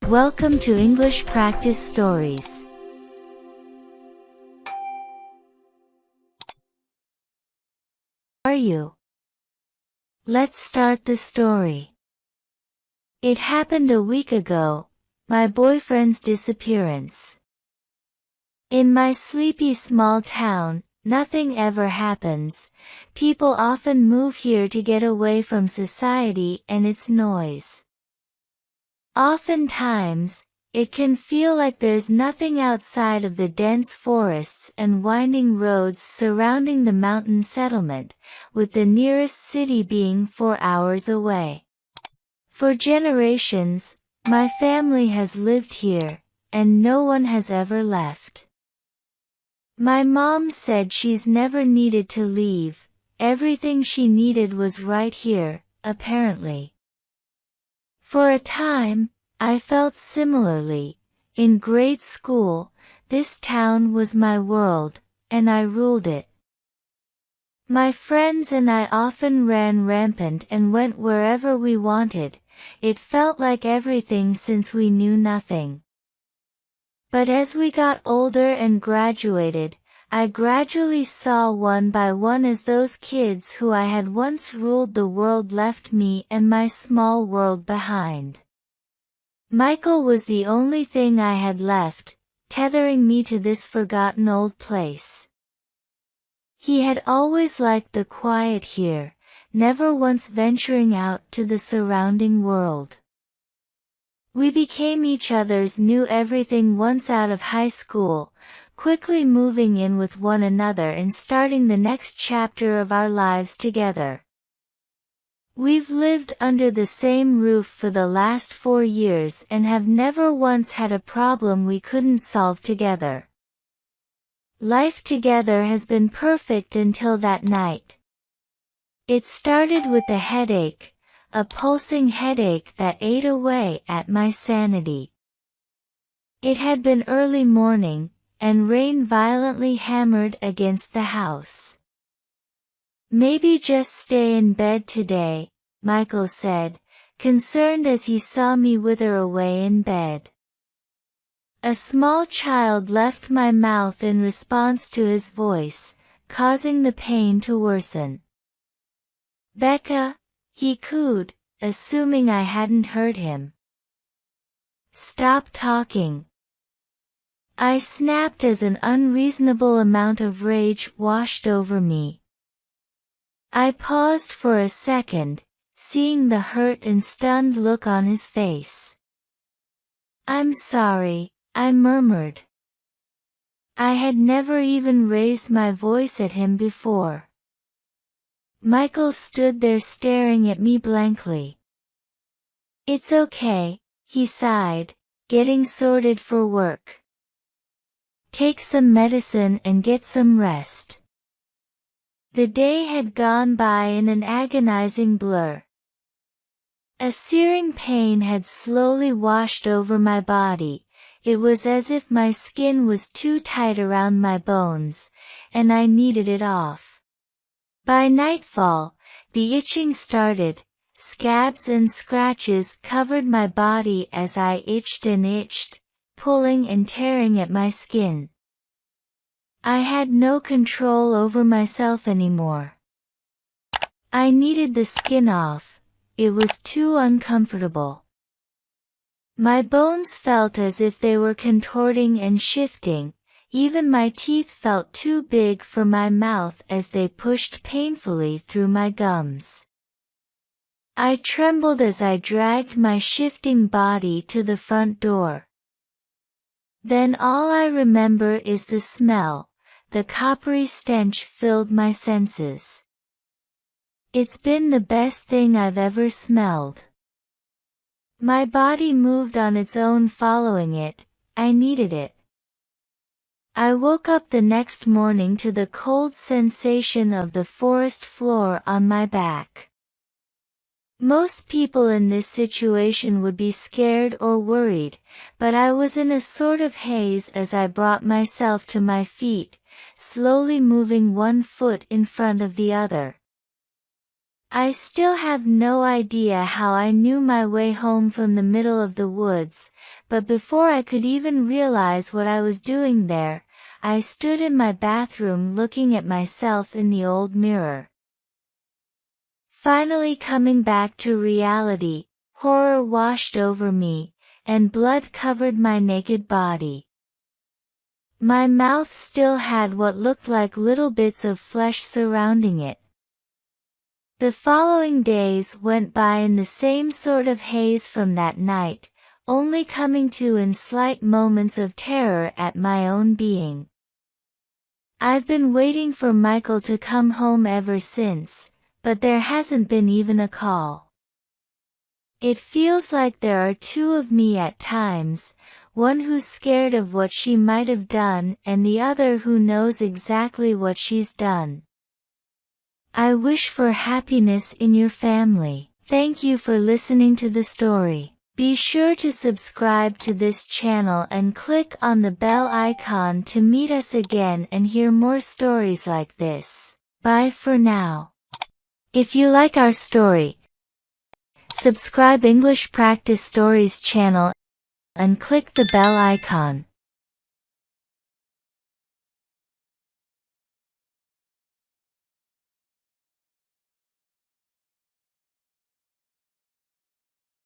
Welcome to English Practice Stories. How are you? Let's start the story. It happened a week ago, my boyfriend's disappearance. In my sleepy small town, nothing ever happens. People often move here to get away from society and its noise. Oftentimes, it can feel like there's nothing outside of the dense forests and winding roads surrounding the mountain settlement, with the nearest city being 4 hours away. For generations, my family has lived here, and no one has ever left. My mom said she's never needed to leave. Everything she needed was right here, apparently. For a time, I felt similarly. In grade school, this town was my world, and I ruled it. My friends and I often ran rampant and went wherever we wanted. It felt like everything since we knew nothing. But as we got older and graduated, I gradually saw one by one as those kids who I had once ruled the world left me and my small world behind. Michael was the only thing I had left, tethering me to this forgotten old place. He had always liked the quiet here, never once venturing out to the surrounding world. We became each other's new everything once out of high school, quickly moving in with one another and starting the next chapter of our lives together. We've lived under the same roof for the last 4 years and have never once had a problem we couldn't solve together. Life together has been perfect until that night. It started with a headache, a pulsing headache that ate away at my sanity. It had been early morning, and rain violently hammered against the house. "Maybe just stay in bed today," Michael said, concerned as he saw me wither away in bed. A small child left my mouth in response to his voice, causing the pain to worsen. "Becca," he cooed, assuming I hadn't heard him. "Stop talking." I snapped as an unreasonable amount of rage washed over me. I paused for a second, seeing the hurt and stunned look on his face. "I'm sorry," I murmured. I had never even raised my voice at him before. Michael stood there staring at me blankly. "It's okay," he sighed, getting sorted for work. "Take some medicine and get some rest." The day had gone by in an agonizing blur. A searing pain had slowly washed over my body. It was as if my skin was too tight around my bones, and I needed it off. By nightfall, the itching started. Scabs and scratches covered my body as I itched and itched, pulling and tearing at my skin. I had no control over myself anymore. I needed the skin off. It was too uncomfortable. My bones felt as if they were contorting and shifting. Even my teeth felt too big for my mouth as they pushed painfully through my gums. I trembled as I dragged my shifting body to the front door. Then all I remember is the smell. The coppery stench filled my senses. It's been the best thing I've ever smelled. My body moved on its own following it. I needed it. I woke up the next morning to the cold sensation of the forest floor on my back. Most people in this situation would be scared or worried, but I was in a sort of haze as I brought myself to my feet, slowly moving one foot in front of the other. I still have no idea how I knew my way home from the middle of the woods, but before I could even realize what I was doing there, I stood in my bathroom looking at myself in the old mirror. Finally coming back to reality, horror washed over me, and blood covered my naked body. My mouth still had what looked like little bits of flesh surrounding it. The following days went by in the same sort of haze from that night, only coming to in slight moments of terror at my own being. I've been waiting for Michael to come home ever since, but there hasn't been even a call. It feels like there are two of me at times, one who's scared of what she might have done and the other who knows exactly what she's done. I wish for happiness in your family. Thank you for listening to the story. Be sure to subscribe to this channel and click on the bell icon to meet us again and hear more stories like this. Bye for now. If you like our story, subscribe English Practice Stories channel and click the bell icon.